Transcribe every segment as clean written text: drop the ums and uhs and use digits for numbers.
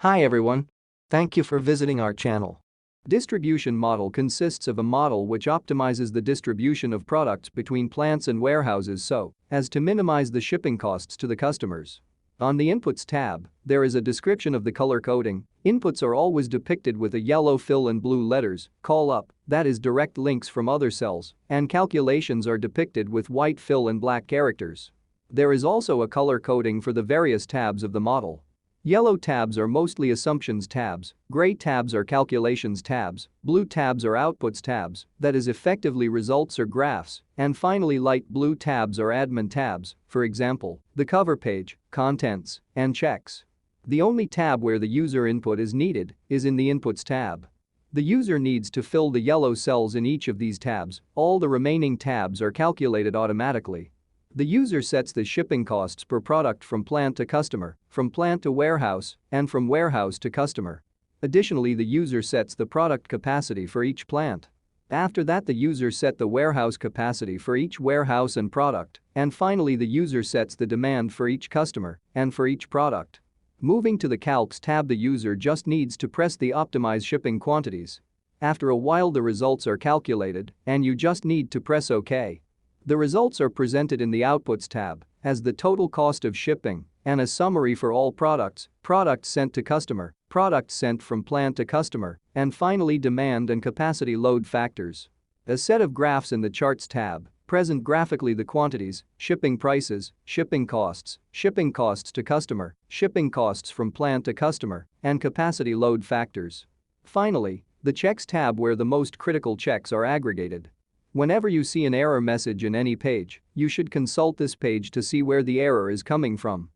Hi everyone. Thank you for visiting our channel. Distribution model consists of a model which optimizes the distribution of products between plants and warehouses so as to minimize the shipping costs to the customers. On the Inputs tab, there is a description of the color coding. Inputs are always depicted with a yellow fill and blue letters, call up, that is direct links from other cells, and calculations are depicted with white fill and black characters. There is also a color coding for the various tabs of the model. Yellow tabs are mostly assumptions tabs, gray tabs are calculations tabs, blue tabs are outputs tabs, that is effectively results or graphs, and finally light blue tabs are admin tabs, for example, the cover page, contents, and checks. The only tab where the user input is needed is in the Inputs tab. The user needs to fill the yellow cells in each of these tabs, all the remaining tabs are calculated automatically. The user sets the shipping costs per product from plant to customer, from plant to warehouse, and from warehouse to customer. Additionally, the user sets the product capacity for each plant. After that, the user set the warehouse capacity for each warehouse and product, and finally the user sets the demand for each customer and for each product. Moving to the Calcs tab, the user just needs to press the Optimize Shipping Quantities. After a while the results are calculated and you just need to press OK. The results are presented in the Outputs tab as the total cost of shipping and a summary for all products, products sent to customer, products sent from plant to customer, and finally demand and capacity load factors. A set of graphs in the Charts tab present graphically the quantities, shipping prices, shipping costs to customer, shipping costs from plant to customer, and capacity load factors. Finally, the Checks tab where the most critical checks are aggregated. Whenever you see an error message in any page, you should consult this page to see where the error is coming from.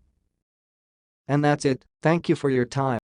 And that's it. Thank you for your time.